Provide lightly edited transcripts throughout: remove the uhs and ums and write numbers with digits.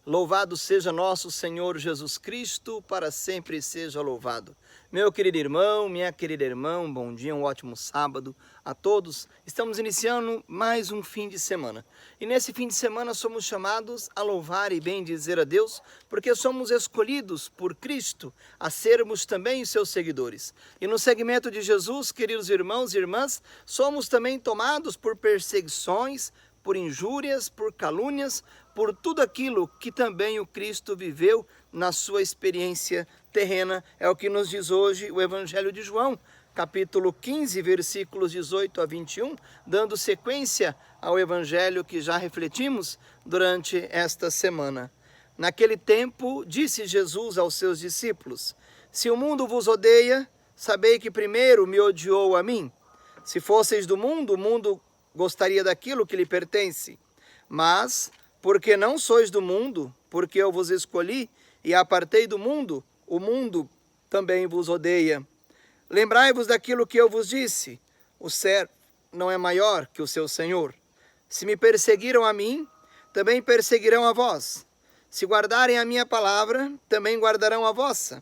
Louvado seja nosso Senhor Jesus Cristo, para sempre seja louvado. Meu querido irmão, minha querida irmã, bom dia, um ótimo sábado a todos. Estamos iniciando mais um fim de semana. E nesse fim de semana somos chamados a louvar e bendizer a Deus, porque somos escolhidos por Cristo a sermos também os seus seguidores. E no segmento de Jesus, queridos irmãos e irmãs, somos também tomados por perseguições, por injúrias, por calúnias, por tudo aquilo que também o Cristo viveu na sua experiência terrena. É o que nos diz hoje o Evangelho de João, capítulo 15, versículos 18 a 21, dando sequência ao Evangelho que já refletimos durante esta semana. Naquele tempo, disse Jesus aos seus discípulos: se o mundo vos odeia, sabei que primeiro me odiou a mim. Se fosseis do mundo, o mundo gostaria daquilo que lhe pertence. Mas, porque não sois do mundo, porque eu vos escolhi e apartei do mundo, o mundo também vos odeia. Lembrai-vos daquilo que eu vos disse: o servo não é maior que o seu senhor. Se me perseguiram a mim, também perseguirão a vós. Se guardarem a minha palavra, também guardarão a vossa.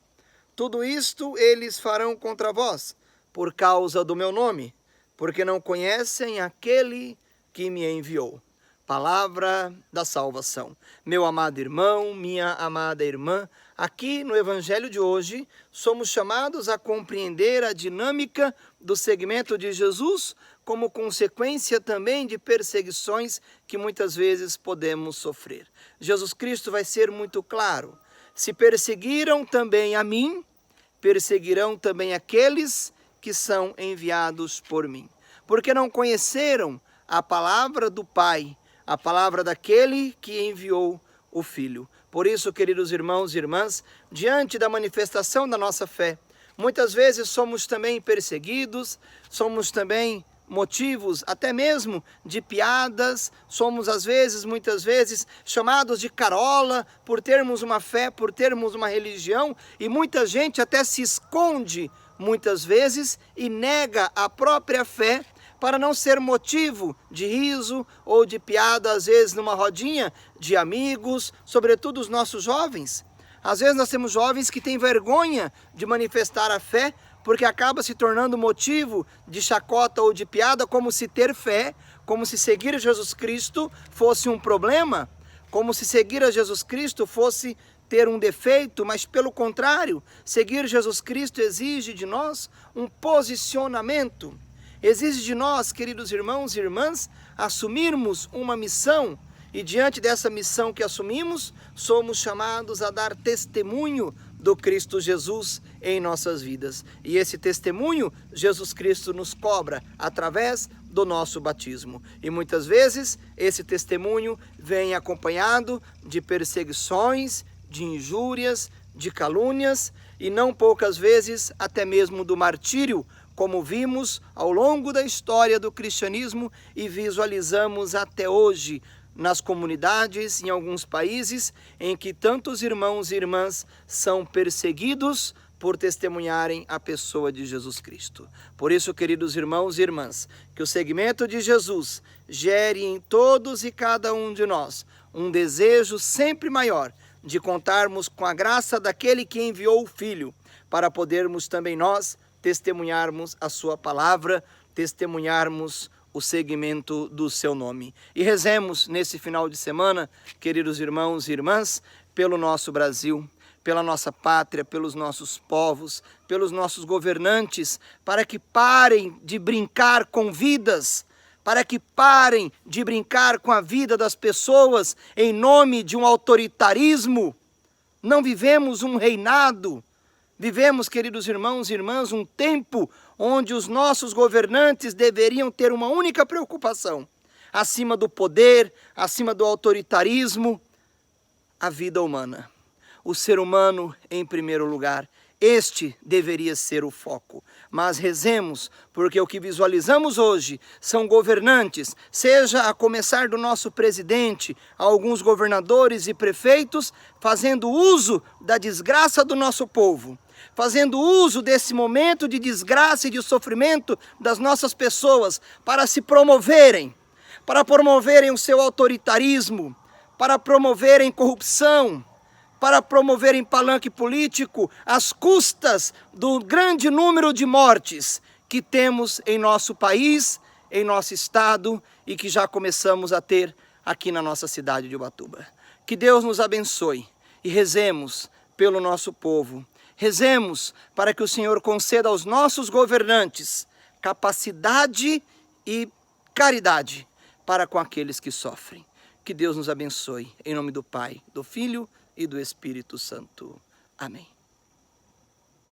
Tudo isto eles farão contra vós, por causa do meu nome, porque não conhecem aquele que me enviou. Palavra da salvação. Meu amado irmão, minha amada irmã, aqui no Evangelho de hoje, somos chamados a compreender a dinâmica do segmento de Jesus, como consequência também de perseguições que muitas vezes podemos sofrer. Jesus Cristo vai ser muito claro: se perseguiram também a mim, perseguirão também aqueles que são enviados por mim. Porque não conheceram a palavra do Pai, a palavra daquele que enviou o Filho. Por isso, queridos irmãos e irmãs, diante da manifestação da nossa fé, muitas vezes somos também perseguidos, somos também motivos até mesmo de piadas, somos muitas vezes chamados de carola por termos uma fé, por termos uma religião, e muita gente até se esconde muitas vezes e nega a própria fé para não ser motivo de riso ou de piada, às vezes numa rodinha de amigos, sobretudo os nossos jovens. Às vezes nós temos jovens que têm vergonha de manifestar a fé, porque acaba se tornando motivo de chacota ou de piada, como se ter fé, como se seguir Jesus Cristo fosse um problema, como se seguir a Jesus Cristo fosse ter um defeito, mas pelo contrário, seguir Jesus Cristo exige de nós um posicionamento. Exige de nós, queridos irmãos e irmãs, assumirmos uma missão, e diante dessa missão que assumimos, somos chamados a dar testemunho do Cristo Jesus em nossas vidas. E esse testemunho, Jesus Cristo nos cobra através do nosso batismo. E muitas vezes, esse testemunho vem acompanhado de perseguições, de injúrias, de calúnias, e não poucas vezes até mesmo do martírio, como vimos ao longo da história do cristianismo e visualizamos até hoje nas comunidades, em alguns países, em que tantos irmãos e irmãs são perseguidos por testemunharem a pessoa de Jesus Cristo. Por isso, queridos irmãos e irmãs, que o segmento de Jesus gere em todos e cada um de nós um desejo sempre maior de contarmos com a graça daquele que enviou o Filho, para podermos também nós testemunharmos a sua palavra, testemunharmos o segmento do seu nome. E rezemos nesse final de semana, queridos irmãos e irmãs, pelo nosso Brasil, pela nossa pátria, pelos nossos povos, pelos nossos governantes, para que parem de brincar com vidas, para que parem de brincar com a vida das pessoas em nome de um autoritarismo. Não vivemos um reinado. Vivemos, queridos irmãos e irmãs, um tempo onde os nossos governantes deveriam ter uma única preocupação: acima do poder, acima do autoritarismo, a vida humana. O ser humano em primeiro lugar. Este deveria ser o foco. Mas rezemos, porque o que visualizamos hoje são governantes, seja a começar do nosso presidente, a alguns governadores e prefeitos, fazendo uso da desgraça do nosso povo, fazendo uso desse momento de desgraça e de sofrimento das nossas pessoas para se promoverem, para promoverem o seu autoritarismo, para promoverem corrupção, para promoverem palanque político, às custas do grande número de mortes que temos em nosso país, em nosso estado e que já começamos a ter aqui na nossa cidade de Ubatuba. Que Deus nos abençoe e rezemos pelo nosso povo. Rezemos para que o Senhor conceda aos nossos governantes capacidade e caridade para com aqueles que sofrem. Que Deus nos abençoe. Em nome do Pai, do Filho e do Espírito Santo. Amém.